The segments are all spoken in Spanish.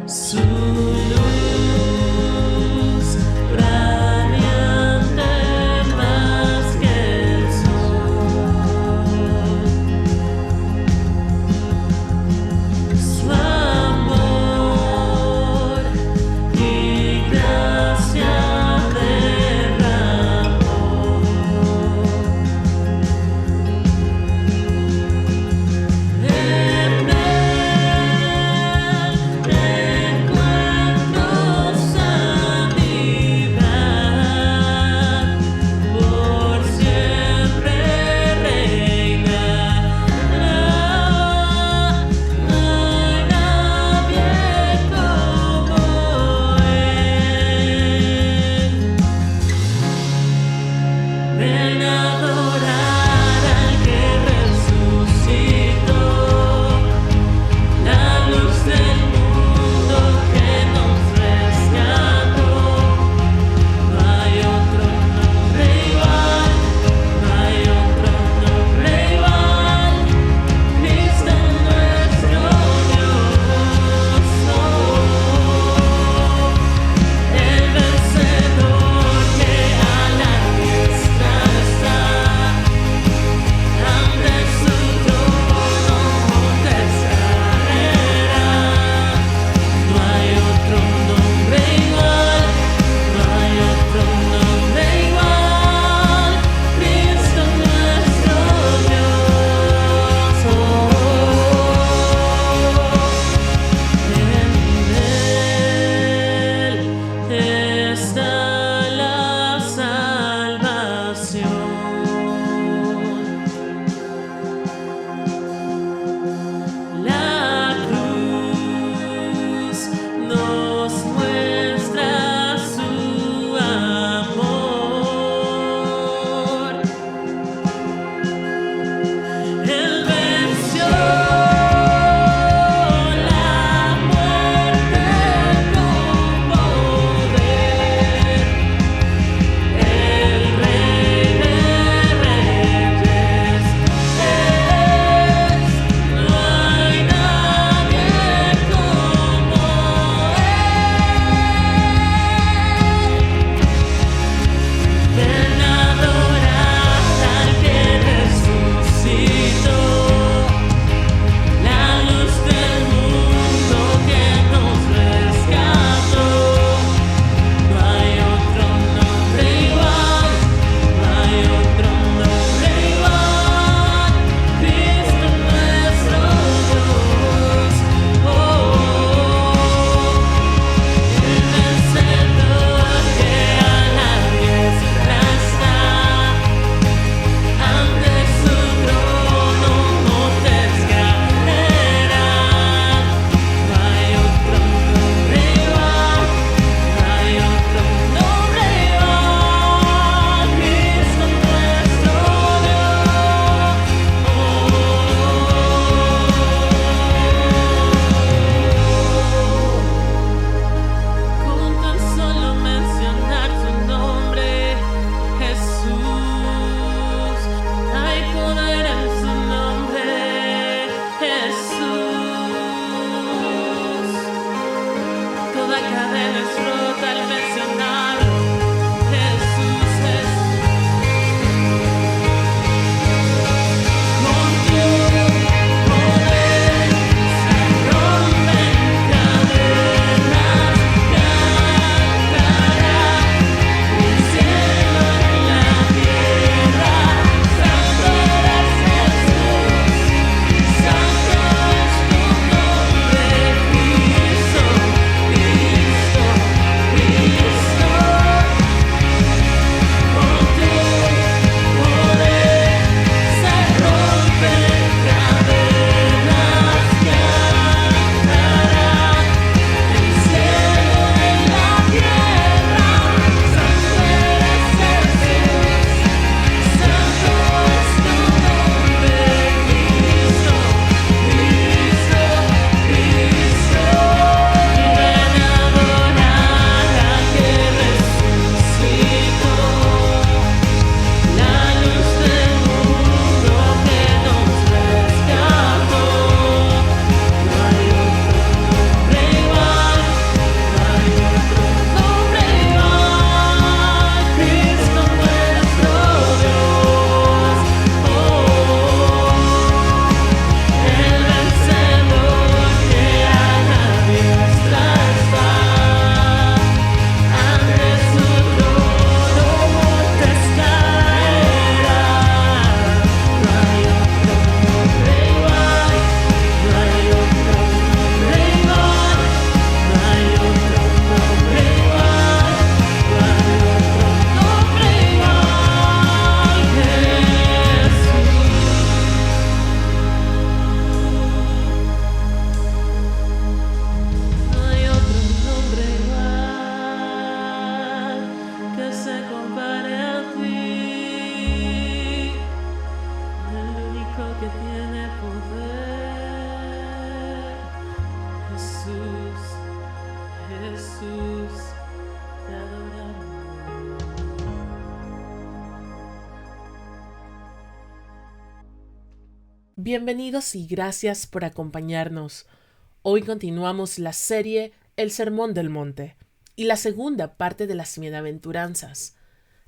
Su luz radiante más que el sol. Su amor y gracia derramó. En él encuentro sanidad, por siempre reinará. No hay nadie como él. Ven a adorar al que resucitó, la luz del mundo que nos rescató. No hay otro nombre igual, no hay otro nombre igual. Cristo nuestro Dios, el vencedor que a la diestra está, ante su trono montes caerá. No hay otro nombre igual, no hay otro nombre igual. Cristo nuestro Dios, en él está la salvación. La cruz nos muestra su amor. Él venció la muerte con poder. El Rey de Reyes es, no hay nadie como él. Ven a adorar al que resucitó, la luz del mundo que nos rescató. No hay otro nombre igual, no hay otro nombre igual. Cristo nuestro Dios, el vencedor que a la diestra está, ante su trono montes caerá. No hay otro nombre igual, no hay otro nombre igual. Cristo nuestro Dios. Con tan solo mencionar su nombre, Jesús, hay poder en su nombre, Jesús. Toda cadena es rota al mencionarlo, Jesús, Jesús. Con tu poder se rompen cadenas, cantará el cielo en la tierra. Santo eres Jesús, santo es tu nombre, Cristo, Cristo. Jesús, te adoramos. Bienvenidos y gracias por acompañarnos. Hoy continuamos la serie El Sermón del Monte y la segunda parte de las bienaventuranzas.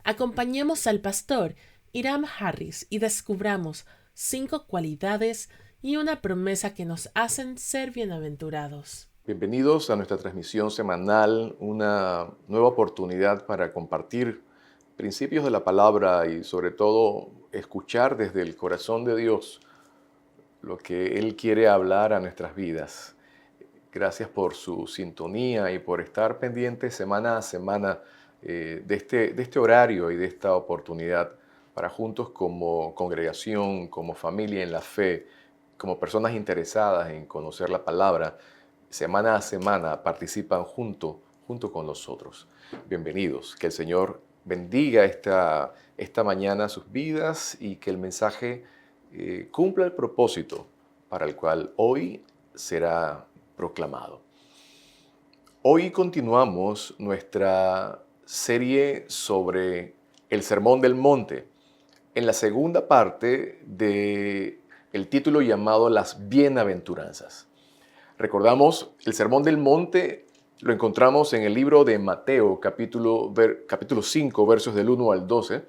Acompañemos al pastor Hiram Harris y descubramos 5 cualidades y una promesa que nos hacen ser bienaventurados. Bienvenidos a nuestra transmisión semanal, una nueva oportunidad para compartir principios de la palabra y sobre todo escuchar desde el corazón de Dios lo que Él quiere hablar a nuestras vidas. Gracias por su sintonía y por estar pendientes semana a semana de este horario y de esta oportunidad para juntos como congregación, como familia en la fe, como personas interesadas en conocer la palabra, semana a semana participan junto con nosotros. Bienvenidos, que el Señor bendiga esta mañana sus vidas y que el mensaje cumpla el propósito para el cual hoy será proclamado. Hoy continuamos nuestra serie sobre el Sermón del Monte, en la segunda parte del título llamado Las Bienaventuranzas. Recordamos, el Sermón del Monte lo encontramos en el libro de Mateo, capítulo 5, versos del 1 al 12,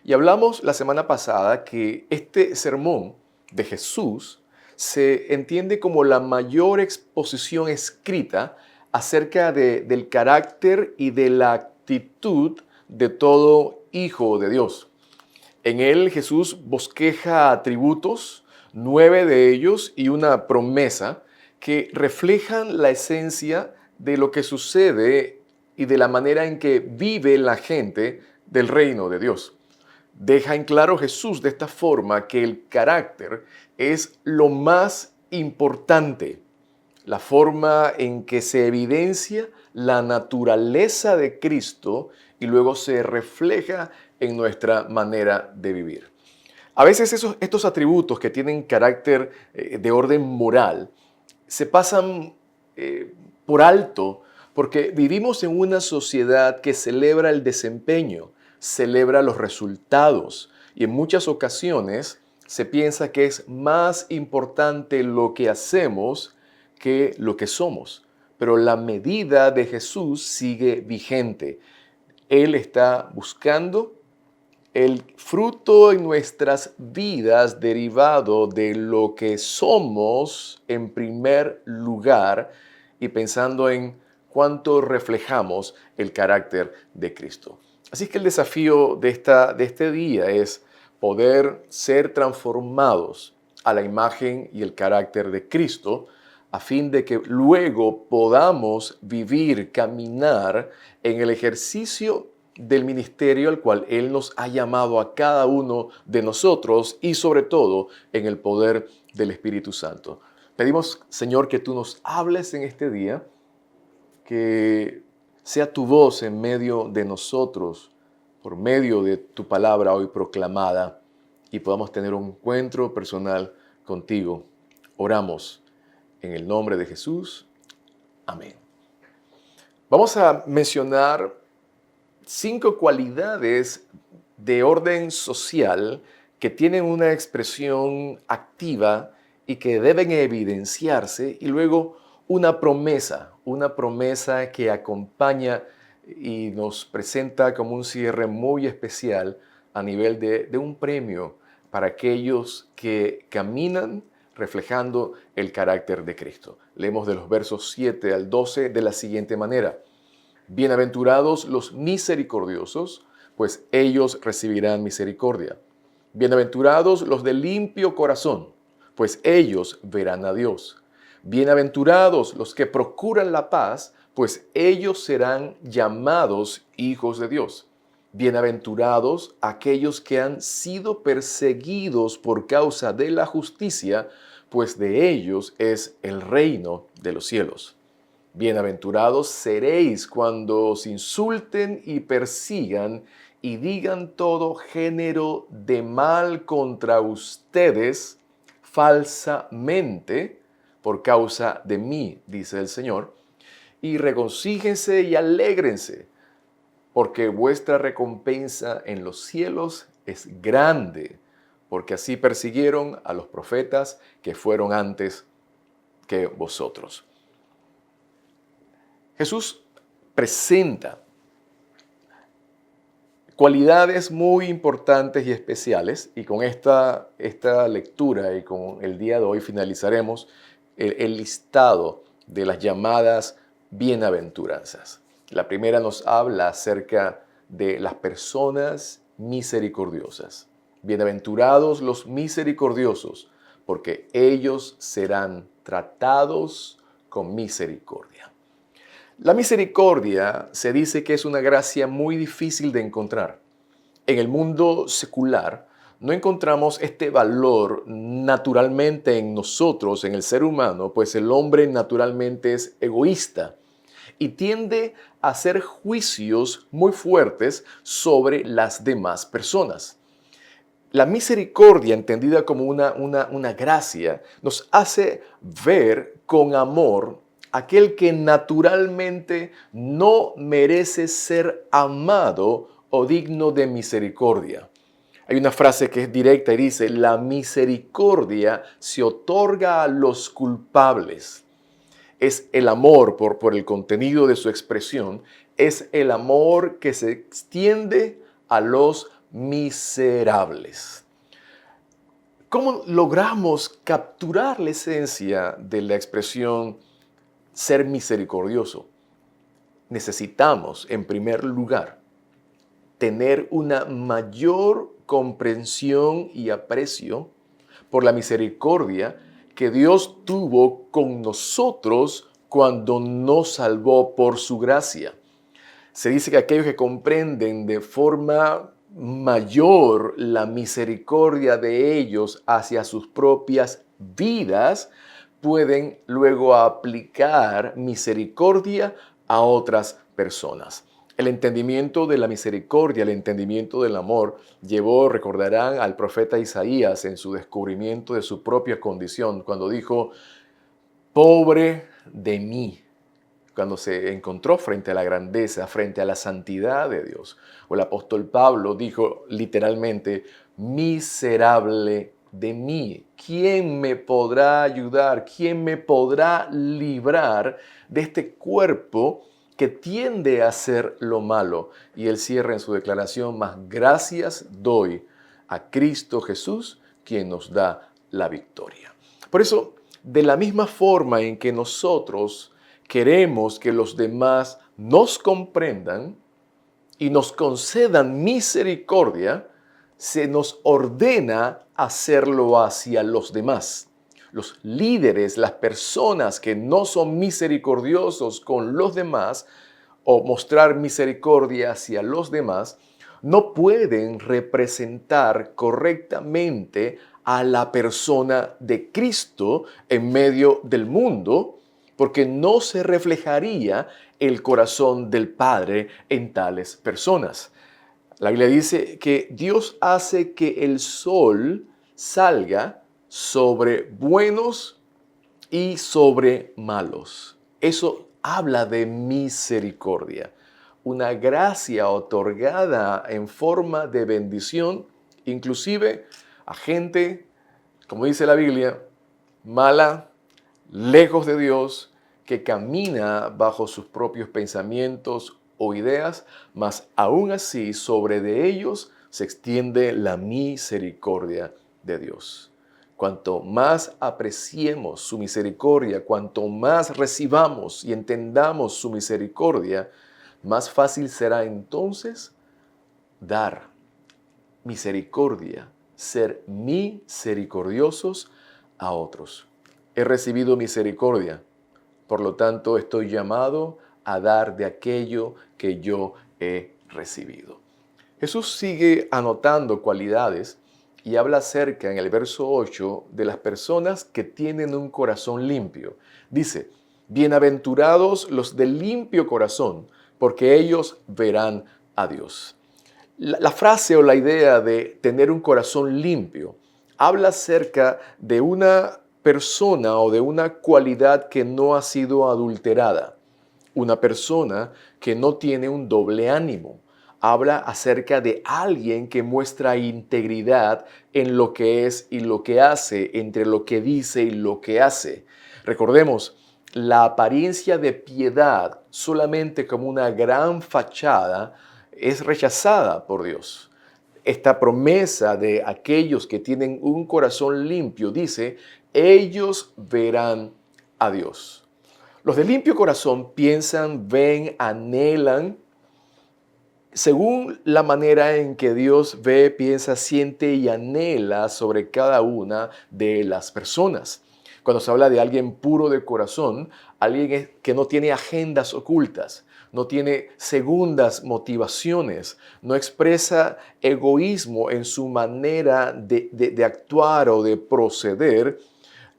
y hablamos la semana pasada que este sermón de Jesús se entiende como la mayor exposición escrita acerca del carácter y de la actitud de todo hijo de Dios. En él Jesús bosqueja atributos, 9 de ellos y una promesa que reflejan la esencia de lo que sucede y de la manera en que vive la gente del reino de Dios. Deja en claro Jesús de esta forma que el carácter es lo más importante, la forma en que se evidencia la naturaleza de Cristo y luego se refleja en nuestra manera de vivir. A veces estos atributos que tienen carácter de orden moral se pasan por alto porque vivimos en una sociedad que celebra el desempeño, celebra los resultados y en muchas ocasiones se piensa que es más importante lo que hacemos que lo que somos. Pero la medida de Jesús sigue vigente. Él está buscando el fruto en nuestras vidas derivado de lo que somos en primer lugar y pensando en cuánto reflejamos el carácter de Cristo. Así que el desafío de este día es poder ser transformados a la imagen y el carácter de Cristo a fin de que luego podamos vivir, caminar en el ejercicio del ministerio al cual Él nos ha llamado a cada uno de nosotros y sobre todo en el poder del Espíritu Santo. Pedimos, Señor, que tú nos hables en este día, que sea tu voz en medio de nosotros, por medio de tu palabra hoy proclamada y podamos tener un encuentro personal contigo. Oramos en el nombre de Jesús. Amén. Vamos a mencionar 5 cualidades de orden social que tienen una expresión activa y que deben evidenciarse y luego una promesa que acompaña y nos presenta como un cierre muy especial a nivel de un premio para aquellos que caminan reflejando el carácter de Cristo. Leemos de los versos 7 al 12 de la siguiente manera. Bienaventurados los misericordiosos, pues ellos recibirán misericordia. Bienaventurados los de limpio corazón, pues ellos verán a Dios. Bienaventurados los que procuran la paz, pues ellos serán llamados hijos de Dios. Bienaventurados aquellos que han sido perseguidos por causa de la justicia, pues de ellos es el reino de los cielos. Bienaventurados seréis cuando os insulten y persigan y digan todo género de mal contra ustedes falsamente por causa de mí, dice el Señor. y regocíjense y alégrense, porque vuestra recompensa en los cielos es grande, porque así persiguieron a los profetas que fueron antes que vosotros. Jesús presenta cualidades muy importantes y especiales, y con esta lectura y con el día de hoy finalizaremos el listado de las llamadas bienaventuranzas. La primera nos habla acerca de las personas misericordiosas. Bienaventurados los misericordiosos, porque ellos serán tratados con misericordia. La misericordia se dice que es una gracia muy difícil de encontrar. En el mundo secular no encontramos este valor naturalmente en nosotros, en el ser humano, pues el hombre naturalmente es egoísta y tiende a hacer juicios muy fuertes sobre las demás personas. La misericordia, entendida como una gracia, nos hace ver con amor aquel que naturalmente no merece ser amado o digno de misericordia. Hay una frase que es directa y dice: la misericordia se otorga a los culpables. Es el amor, por el contenido de su expresión, es el amor que se extiende a los miserables. ¿Cómo logramos capturar la esencia de la expresión ser misericordioso? Necesitamos, en primer lugar, tener una mayor comprensión y aprecio por la misericordia que Dios tuvo con nosotros cuando nos salvó por su gracia. Se dice que aquellos que comprenden de forma mayor la misericordia de ellos hacia sus propias vidas, pueden luego aplicar misericordia a otras personas. El entendimiento de la misericordia, el entendimiento del amor, llevó, recordarán, al profeta Isaías en su descubrimiento de su propia condición, cuando dijo: pobre de mí, cuando se encontró frente a la grandeza, frente a la santidad de Dios. O el apóstol Pablo dijo literalmente: miserable de mí, ¿quién me podrá ayudar? ¿Quién me podrá librar de este cuerpo que tiende a hacer lo malo? Y él cierra en su declaración: mas gracias doy a Cristo Jesús, quien nos da la victoria. Por eso, de la misma forma en que nosotros queremos que los demás nos comprendan y nos concedan misericordia, se nos ordena hacerlo hacia los demás. Los líderes, las personas que no son misericordiosos con los demás o mostrar misericordia hacia los demás, no pueden representar correctamente a la persona de Cristo en medio del mundo, porque no se reflejaría el corazón del Padre en tales personas. La Biblia dice que Dios hace que el sol salga sobre buenos y sobre malos. Eso habla de misericordia, una gracia otorgada en forma de bendición, inclusive a gente, como dice la Biblia, mala, lejos de Dios, que camina bajo sus propios pensamientos o ideas, mas aún así sobre de ellos se extiende la misericordia de Dios. Cuanto más apreciemos su misericordia, cuanto más recibamos y entendamos su misericordia, más fácil será entonces dar misericordia, ser misericordiosos a otros. He recibido misericordia, por lo tanto estoy llamado a dar de aquello que yo he recibido. Jesús sigue anotando cualidades y habla acerca, en el verso 8, de las personas que tienen un corazón limpio. Dice: bienaventurados los de limpio corazón, porque ellos verán a Dios. La frase o la idea de tener un corazón limpio habla acerca de una persona o de una cualidad que no ha sido adulterada. una persona que no tiene un doble ánimo. Habla acerca de alguien que muestra integridad en lo que es y lo que hace, entre lo que dice y lo que hace. Recordemos, la apariencia de piedad solamente como una gran fachada es rechazada por Dios. Esta promesa de aquellos que tienen un corazón limpio dice, ellos verán a Dios. Los de limpio corazón piensan, ven, anhelan, según la manera en que Dios ve, piensa, siente y anhela sobre cada una de las personas. Cuando se habla de alguien puro de corazón, alguien que no tiene agendas ocultas, no tiene segundas motivaciones, no expresa egoísmo en su manera de actuar o de proceder.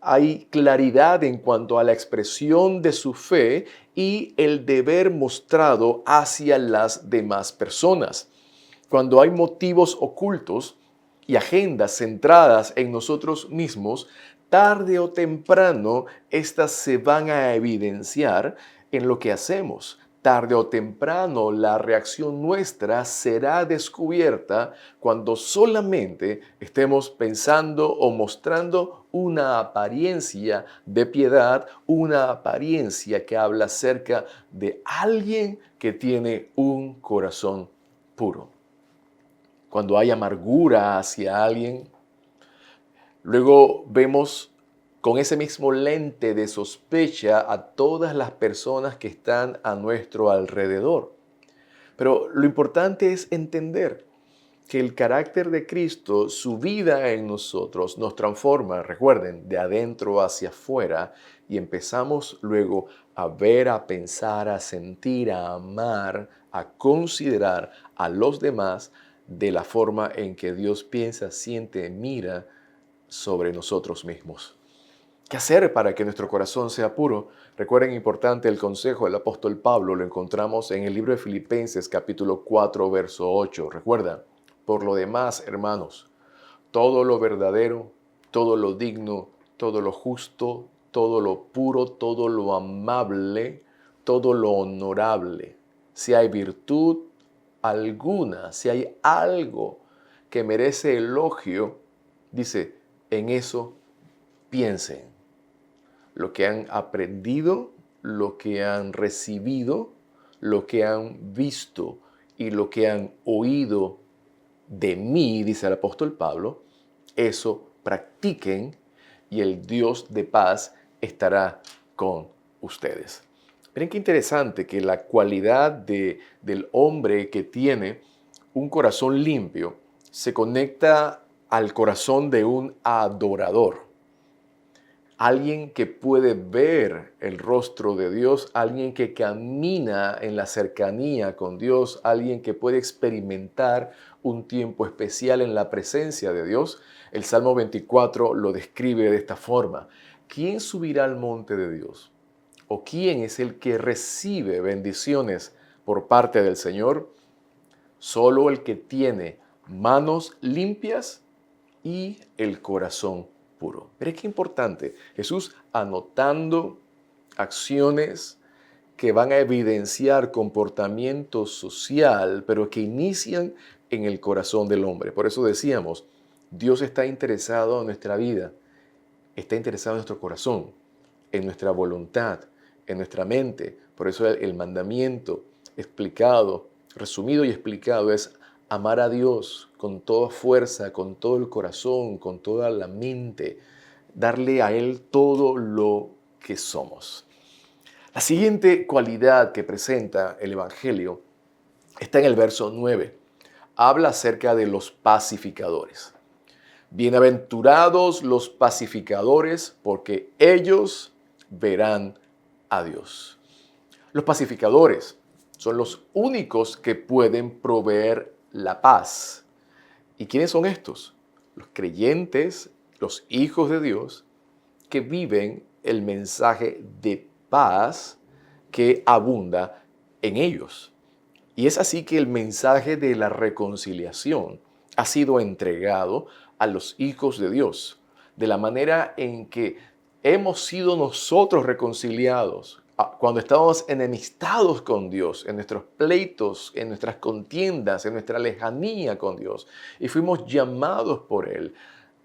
Hay claridad en cuanto a la expresión de su fe y el deber mostrado hacia las demás personas. Cuando hay motivos ocultos y agendas centradas en nosotros mismos, tarde o temprano estas se van a evidenciar en lo que hacemos. Tarde o temprano la reacción nuestra será descubierta cuando solamente estemos pensando o mostrando una apariencia de piedad, una apariencia que habla acerca de alguien que tiene un corazón puro. Cuando hay amargura hacia alguien, luego vemos con ese mismo lente de sospecha a todas las personas que están a nuestro alrededor. Pero lo importante es entender que el carácter de Cristo, su vida en nosotros, nos transforma, recuerden, de adentro hacia afuera y empezamos luego a ver, a pensar, a sentir, a amar, a considerar a los demás de la forma en que Dios piensa, siente, mira sobre nosotros mismos. ¿Qué hacer para que nuestro corazón sea puro? Recuerden, importante el consejo del apóstol Pablo, lo encontramos en el libro de Filipenses capítulo 4, verso 8. Recuerda, por lo demás, hermanos, todo lo verdadero, todo lo digno, todo lo justo, todo lo puro, todo lo amable, todo lo honorable, si hay virtud alguna, si hay algo que merece elogio, dice, en eso piensen. Lo que han aprendido, lo que han recibido, lo que han visto y lo que han oído de mí, dice el apóstol Pablo, eso practiquen y el Dios de paz estará con ustedes. Miren qué interesante que la cualidad del hombre que tiene un corazón limpio se conecta al corazón de un adorador. Alguien que puede ver el rostro de Dios, alguien que camina en la cercanía con Dios, alguien que puede experimentar un tiempo especial en la presencia de Dios. El Salmo 24 lo describe de esta forma. ¿Quién subirá al monte de Dios? ¿O quién es el que recibe bendiciones por parte del Señor? Solo el que tiene manos limpias y el corazón puro. Pero qué importante, Jesús anotando acciones que van a evidenciar comportamiento social, pero que inician en el corazón del hombre. Por eso decíamos, Dios está interesado en nuestra vida, está interesado en nuestro corazón, en nuestra voluntad, en nuestra mente. Por eso el mandamiento explicado, resumido y explicado es amar a Dios con toda fuerza, con todo el corazón, con toda la mente, darle a Él todo lo que somos. La siguiente cualidad que presenta el Evangelio está en el verso 9. Habla acerca de los pacificadores. Bienaventurados los pacificadores, porque ellos verán a Dios. Los pacificadores son los únicos que pueden proveer la paz. ¿Y quiénes son estos? Los creyentes, los hijos de Dios, que viven el mensaje de paz que abunda en ellos. Y es así que el mensaje de la reconciliación ha sido entregado a los hijos de Dios, de la manera en que hemos sido nosotros reconciliados Cuando estábamos enemistados con Dios, en nuestros pleitos, en nuestras contiendas, en nuestra lejanía con Dios, y fuimos llamados por Él,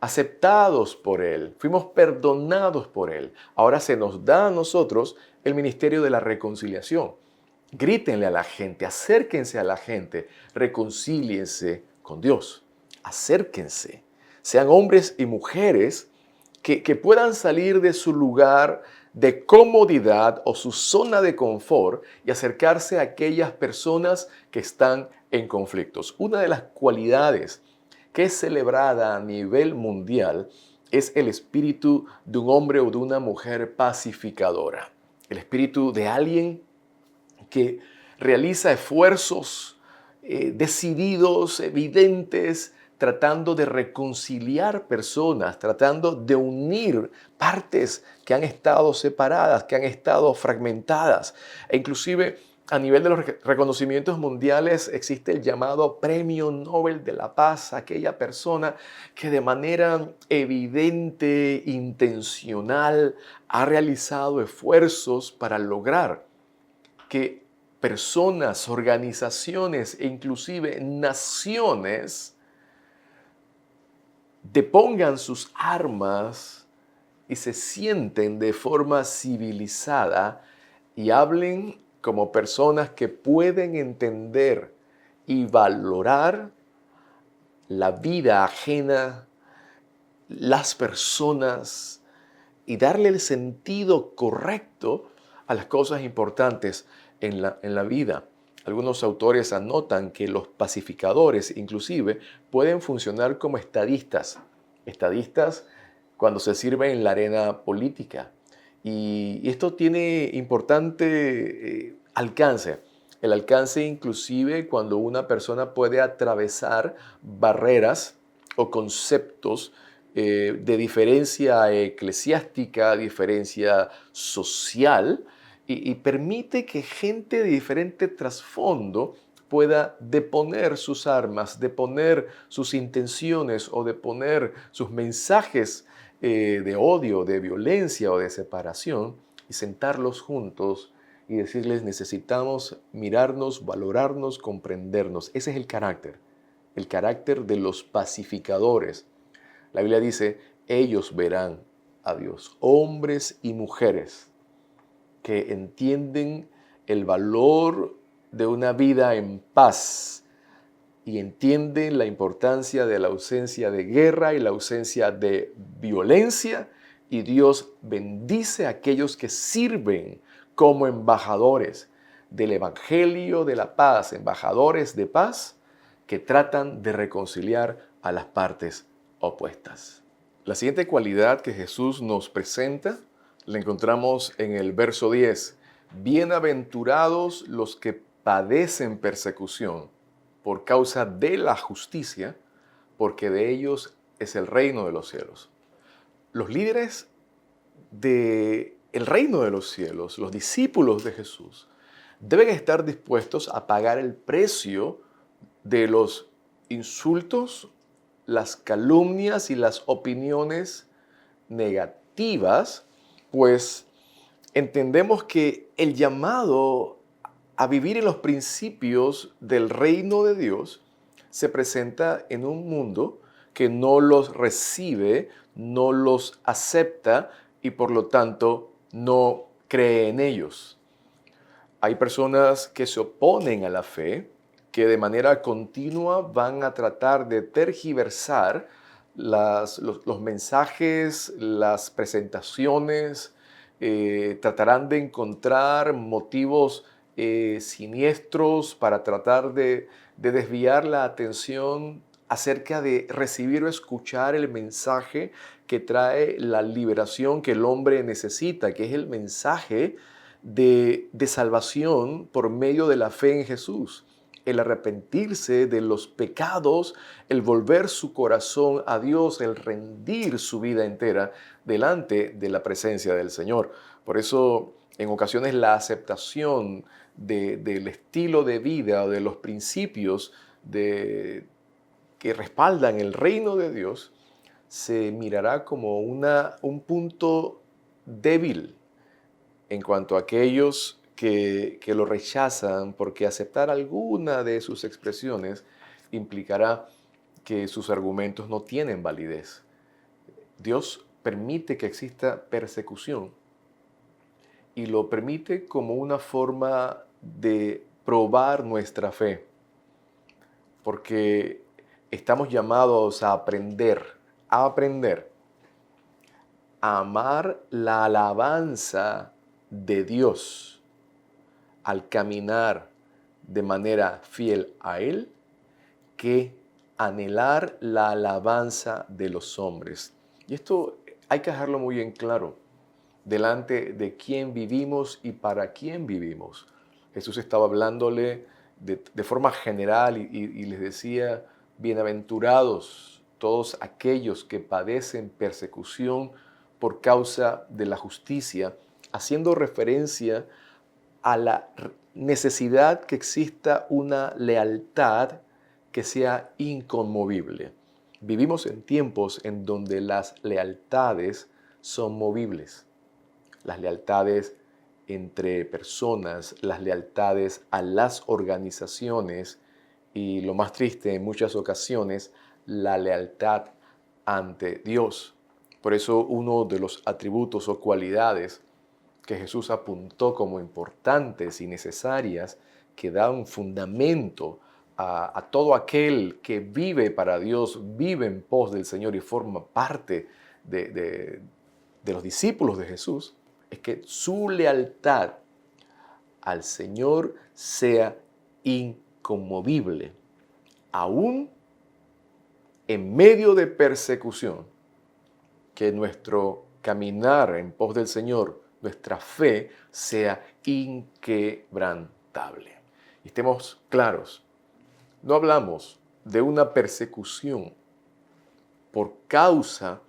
aceptados por Él, fuimos perdonados por Él. Ahora se nos da a nosotros el ministerio de la reconciliación. Grítenle a la gente, acérquense a la gente, reconcíliense con Dios, acérquense. Sean hombres y mujeres que puedan salir de su lugar de comodidad o su zona de confort y acercarse a aquellas personas que están en conflictos. Una de las cualidades que es celebrada a nivel mundial es el espíritu de un hombre o de una mujer pacificadora. El espíritu de alguien que realiza esfuerzos decididos, evidentes, tratando de reconciliar personas, tratando de unir partes que han estado separadas, que han estado fragmentadas. E inclusive a nivel de los reconocimientos mundiales existe el llamado Premio Nobel de la Paz, aquella persona que de manera evidente, intencional, ha realizado esfuerzos para lograr que personas, organizaciones e inclusive naciones depongan sus armas y se sienten de forma civilizada y hablen como personas que pueden entender y valorar la vida ajena, las personas y darle el sentido correcto a las cosas importantes en la vida. Algunos autores anotan que los pacificadores inclusive pueden funcionar como estadistas. Estadistas cuando se sirven en la arena política. Y esto tiene importante alcance. El alcance inclusive cuando una persona puede atravesar barreras o conceptos de diferencia eclesiástica, diferencia social, y permite que gente de diferente trasfondo pueda deponer sus armas, deponer sus intenciones o deponer sus mensajes de odio, de violencia o de separación y sentarlos juntos y decirles necesitamos mirarnos, valorarnos, comprendernos. Ese es el carácter de los pacificadores. La Biblia dice, ellos verán a Dios, hombres y mujeres que entienden el valor de una vida en paz y entienden la importancia de la ausencia de guerra y la ausencia de violencia, y Dios bendice a aquellos que sirven como embajadores del Evangelio de la paz, embajadores de paz que tratan de reconciliar a las partes opuestas. La siguiente cualidad que Jesús nos presenta la encontramos en el verso 10. Bienaventurados los que padecen persecución por causa de la justicia, porque de ellos es el reino de los cielos. Los líderes del reino de los cielos, los discípulos de Jesús, deben estar dispuestos a pagar el precio de los insultos, las calumnias y las opiniones negativas, pues entendemos que el llamado a vivir en los principios del reino de Dios se presenta en un mundo que no los recibe, no los acepta y por lo tanto no cree en ellos. Hay personas que se oponen a la fe, que de manera continua van a tratar de tergiversar los mensajes, las presentaciones, tratarán de encontrar motivos siniestros para tratar de desviar la atención acerca de recibir o escuchar el mensaje que trae la liberación que el hombre necesita, que es el mensaje de salvación por medio de la fe en Jesús. El arrepentirse de los pecados, el volver su corazón a Dios, el rendir su vida entera delante de la presencia del Señor. Por eso, en ocasiones, la aceptación del estilo de vida o de los principios que respaldan el reino de Dios se mirará como un punto débil en cuanto a aquellos que lo rechazan porque aceptar alguna de sus expresiones implicará que sus argumentos no tienen validez. Dios permite que exista persecución y lo permite como una forma de probar nuestra fe, porque estamos llamados a aprender a amar la alabanza de Dios al caminar de manera fiel a Él, que anhelar la alabanza de los hombres. Y esto hay que dejarlo muy en claro, delante de quién vivimos y para quién vivimos. Jesús estaba hablándole de forma general y les decía, bienaventurados todos aquellos que padecen persecución por causa de la justicia, haciendo referencia a la necesidad que exista una lealtad que sea inconmovible. Vivimos en tiempos en donde las lealtades son movibles. Las lealtades entre personas, las lealtades a las organizaciones y, lo más triste en muchas ocasiones, la lealtad ante Dios. Por eso uno de los atributos o cualidades que Jesús apuntó como importantes y necesarias, que da un fundamento a todo aquel que vive para Dios, vive en pos del Señor y forma parte de los discípulos de Jesús, es que su lealtad al Señor sea inconmovible, aún en medio de persecución, que nuestro caminar en pos del Señor, nuestra fe, sea inquebrantable. Y estemos claros, no hablamos de una persecución por causa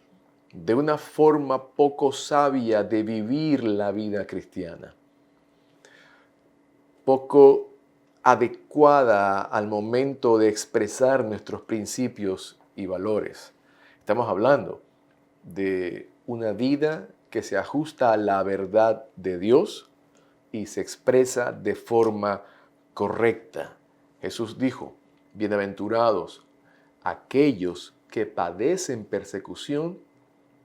de una forma poco sabia de vivir la vida cristiana, poco adecuada al momento de expresar nuestros principios y valores. Estamos hablando de una vida que se ajusta a la verdad de Dios y se expresa de forma correcta. Jesús dijo, bienaventurados aquellos que padecen persecución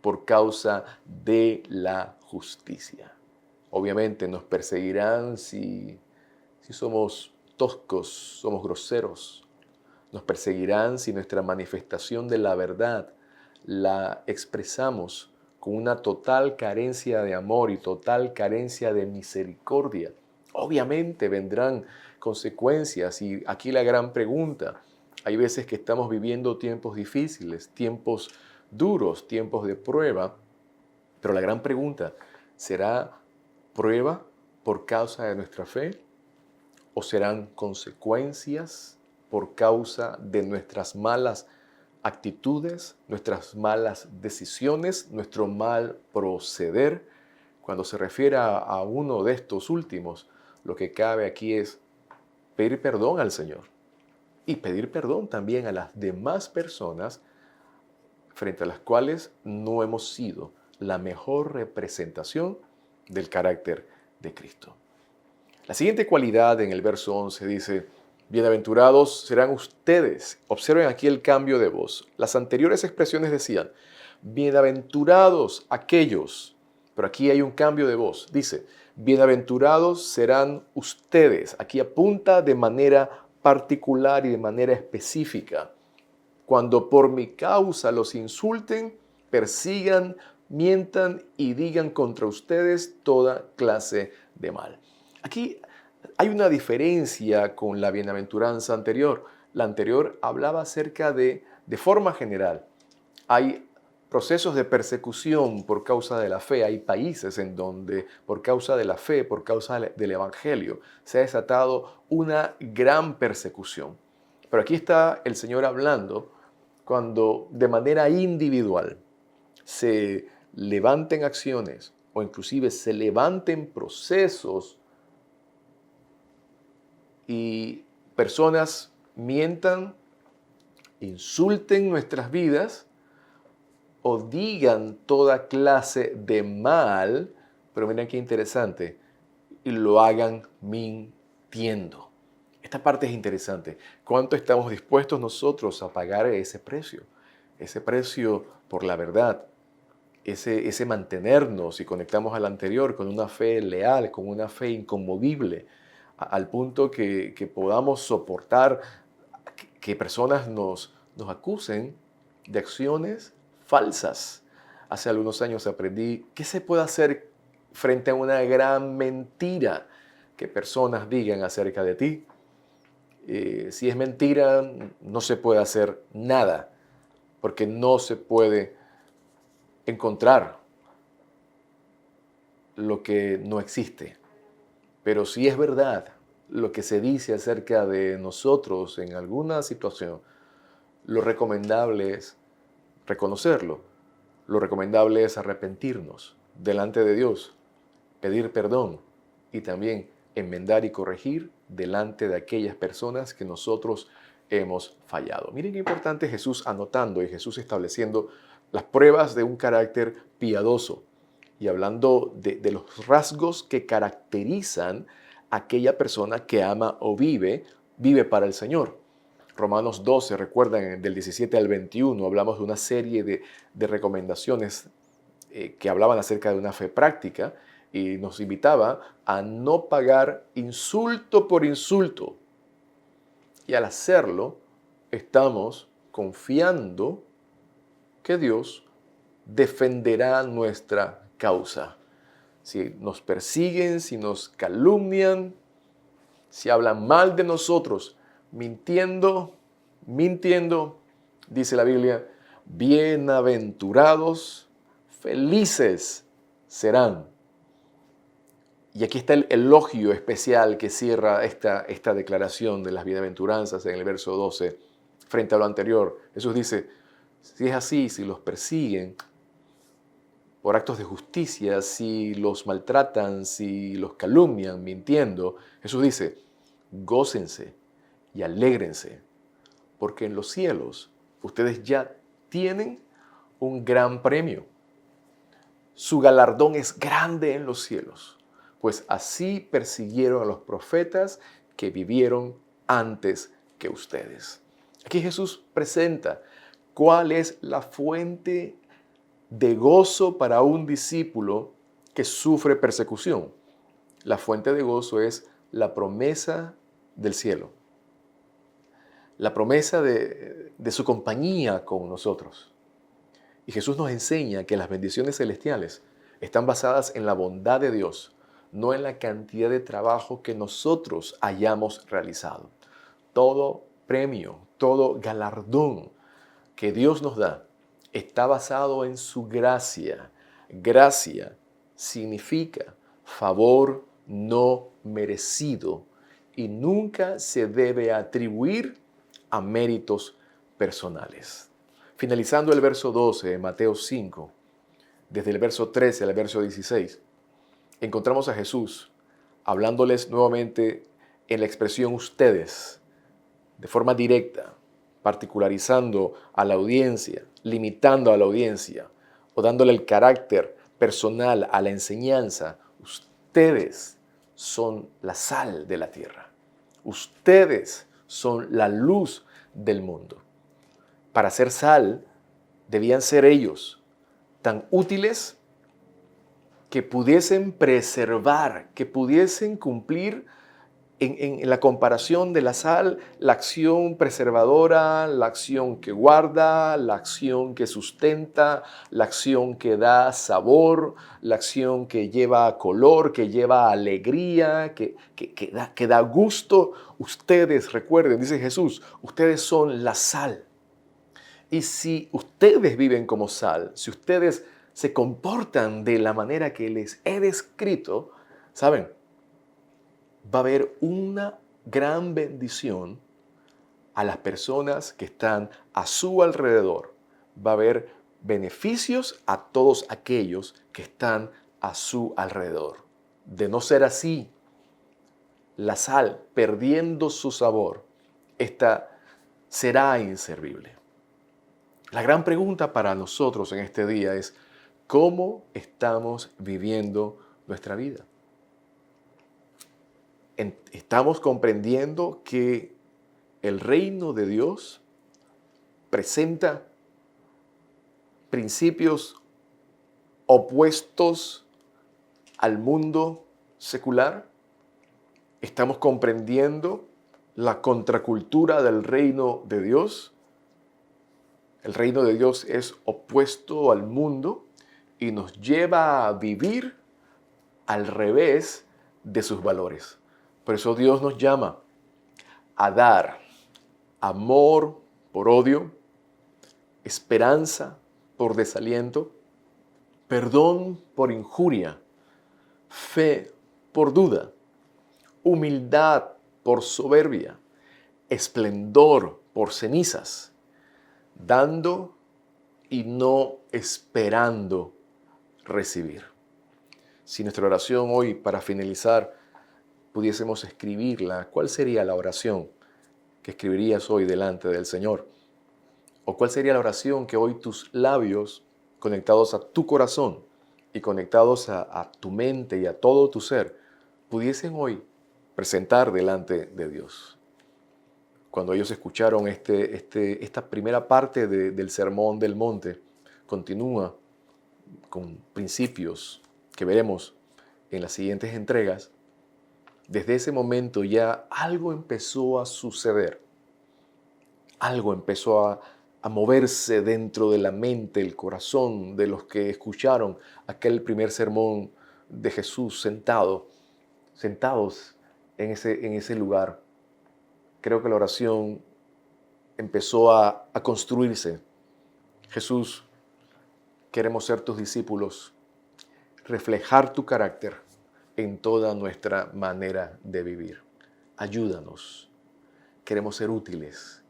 por causa de la justicia. Obviamente nos perseguirán si somos toscos, somos groseros. Nos perseguirán si nuestra manifestación de la verdad la expresamos con una total carencia de amor y total carencia de misericordia. Obviamente vendrán consecuencias y aquí la gran pregunta. Hay veces que estamos viviendo tiempos difíciles, tiempos duros, tiempos de prueba, pero la gran pregunta, ¿será prueba por causa de nuestra fe o serán consecuencias por causa de nuestras malas actitudes, nuestras malas decisiones, nuestro mal proceder? Cuando se refiere a uno de estos últimos, lo que cabe aquí es pedir perdón al Señor y pedir perdón también a las demás personas frente a las cuales no hemos sido la mejor representación del carácter de Cristo. La siguiente cualidad en el verso 11 dice, bienaventurados serán ustedes. Observen aquí el cambio de voz. Las anteriores expresiones decían, bienaventurados aquellos, pero aquí hay un cambio de voz. Dice, bienaventurados serán ustedes. Aquí apunta de manera particular y de manera específica. Cuando por mi causa los insulten, persigan, mientan y digan contra ustedes toda clase de mal. Aquí hay una diferencia con la bienaventuranza anterior. La anterior hablaba acerca de forma general. Hay procesos de persecución por causa de la fe. Hay países en donde por causa de la fe, por causa del evangelio, se ha desatado una gran persecución. Pero aquí está el Señor hablando cuando de manera individual se levanten acciones o inclusive se levanten procesos y personas mientan, insulten nuestras vidas o digan toda clase de mal pero miren qué interesante, y lo hagan mintiendo. Esta parte es interesante. ¿Cuánto estamos dispuestos nosotros a pagar ese precio? Ese precio por la verdad, ese mantenernos, y conectamos al anterior, con una fe leal, con una fe inconmovible, al punto que podamos soportar que personas nos acusen de acciones falsas. Hace algunos años aprendí qué se puede hacer frente a una gran mentira que personas digan acerca de ti. Si es mentira, no se puede hacer nada, porque no se puede encontrar lo que no existe. Pero si es verdad lo que se dice acerca de nosotros en alguna situación, lo recomendable es reconocerlo. Lo recomendable es arrepentirnos delante de Dios, pedir perdón y también enmendar y corregir delante de aquellas personas que nosotros hemos fallado. Miren qué importante Jesús anotando y Jesús estableciendo las pruebas de un carácter piadoso y hablando de los rasgos que caracterizan a aquella persona que ama o vive para el Señor. Romanos 12, recuerdan, del 17 al 21, hablamos de una serie de recomendaciones que hablaban acerca de una fe práctica y nos invitaba a no pagar insulto por insulto. Y al hacerlo, estamos confiando que Dios defenderá nuestra causa. Si nos persiguen, si nos calumnian, si hablan mal de nosotros, mintiendo, dice la Biblia, bienaventurados, felices serán. Y aquí está el elogio especial que cierra esta declaración de las bienaventuranzas en el verso 12, frente a lo anterior. Jesús dice, si es así, si los persiguen por actos de justicia, si los maltratan, si los calumnian, mintiendo, Jesús dice, gócense y alégrense, porque en los cielos ustedes ya tienen un gran premio. Su galardón es grande en los cielos, pues así persiguieron a los profetas que vivieron antes que ustedes. Aquí Jesús presenta cuál es la fuente de gozo para un discípulo que sufre persecución. La fuente de gozo es la promesa del cielo, la promesa de su compañía con nosotros. Y Jesús nos enseña que las bendiciones celestiales están basadas en la bondad de Dios, no en la cantidad de trabajo que nosotros hayamos realizado. Todo premio, todo galardón que Dios nos da está basado en su gracia. Gracia significa favor no merecido y nunca se debe atribuir a méritos personales. Finalizando el verso 12 de Mateo 5, desde el verso 13 al verso 16, encontramos a Jesús hablándoles nuevamente en la expresión ustedes, de forma directa, particularizando a la audiencia, limitando a la audiencia o dándole el carácter personal a la enseñanza. Ustedes son la sal de la tierra. Ustedes son la luz del mundo. Para ser sal, debían ser ellos tan útiles que pudiesen preservar, que pudiesen cumplir en la comparación de la sal, la acción preservadora, la acción que guarda, la acción que sustenta, la acción que da sabor, la acción que lleva color, que lleva alegría, que da gusto. Ustedes, recuerden, dice Jesús, ustedes son la sal. Y si ustedes viven como sal, si ustedes se comportan de la manera que les he descrito, ¿saben? Va a haber una gran bendición a las personas que están a su alrededor. Va a haber beneficios a todos aquellos que están a su alrededor. De no ser así, la sal, perdiendo su sabor, esta será inservible. La gran pregunta para nosotros en este día es, ¿cómo estamos viviendo nuestra vida. Estamos comprendiendo que el reino de Dios presenta principios opuestos al mundo secular. Estamos comprendiendo la contracultura del reino de Dios. El reino de Dios es opuesto al mundo y nos lleva a vivir al revés de sus valores. Por eso Dios nos llama a dar amor por odio, esperanza por desaliento, perdón por injuria, fe por duda, humildad por soberbia, esplendor por cenizas, dando y no esperando recibir. Si nuestra oración hoy, para finalizar, pudiésemos escribirla, ¿cuál sería la oración que escribirías hoy delante del Señor? ¿O cuál sería la oración que hoy tus labios, conectados a tu corazón y conectados a tu mente y a todo tu ser, pudiesen hoy presentar delante de Dios? Cuando ellos escucharon esta primera parte del Sermón del Monte, continúa con principios que veremos en las siguientes entregas. Desde ese momento ya algo empezó a suceder. Algo empezó a moverse dentro de la mente, el corazón de los que escucharon aquel primer sermón de Jesús sentados en ese lugar. Creo que la oración empezó a construirse. Jesús, queremos ser tus discípulos, reflejar tu carácter en toda nuestra manera de vivir. Ayúdanos. Queremos ser útiles,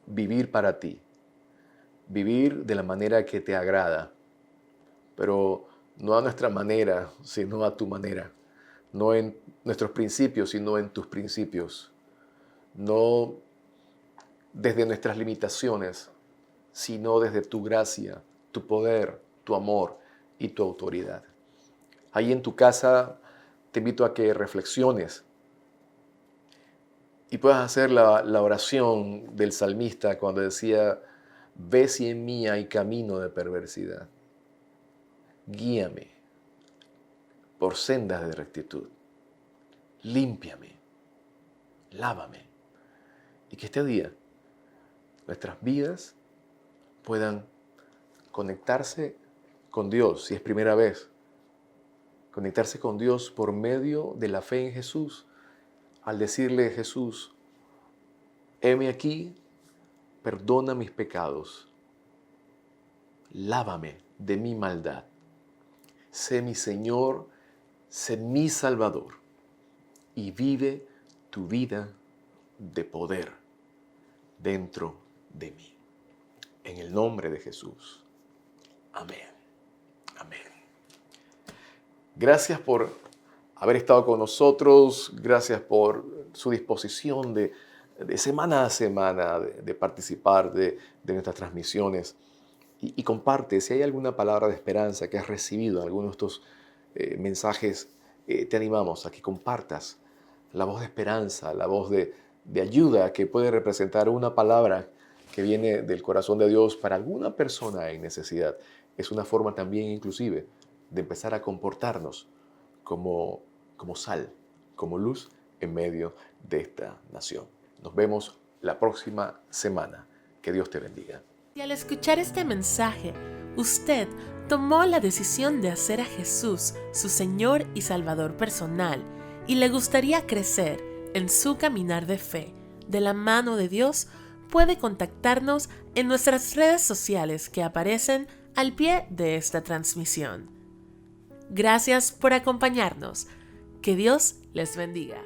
vivir para ti, vivir de la manera que te agrada, pero no a nuestra manera, sino a tu manera. No en nuestros principios, sino en tus principios. No desde nuestras limitaciones, sino desde tu gracia, tu poder, tu amor y tu autoridad. Ahí en tu casa te invito a que reflexiones y puedas hacer la oración del salmista cuando decía: ve si en mí hay camino de perversidad. Guíame por sendas de rectitud. Límpiame, lávame. Y que este día nuestras vidas puedan conectarse con Dios, si es primera vez. Conectarse con Dios por medio de la fe en Jesús. Al decirle: Jesús, heme aquí, perdona mis pecados, lávame de mi maldad, sé mi Señor, sé mi Salvador y vive tu vida de poder dentro de mí. En el nombre de Jesús. Amén. Amén. Gracias por haber estado con nosotros. Gracias por su disposición de semana a semana de participar de nuestras transmisiones. Y comparte, si hay alguna palabra de esperanza que has recibido en alguno de estos mensajes, te animamos a que compartas la voz de esperanza, la voz de ayuda que puede representar una palabra que viene del corazón de Dios para alguna persona en necesidad. Es una forma también inclusive de empezar a comportarnos como sal, como luz en medio de esta nación. Nos vemos la próxima semana. Que Dios te bendiga. Y al escuchar este mensaje, usted tomó la decisión de hacer a Jesús su Señor y Salvador personal y le gustaría crecer en su caminar de fe de la mano de Dios, puede contactarnos en nuestras redes sociales que aparecen al pie de esta transmisión. Gracias por acompañarnos. Que Dios les bendiga.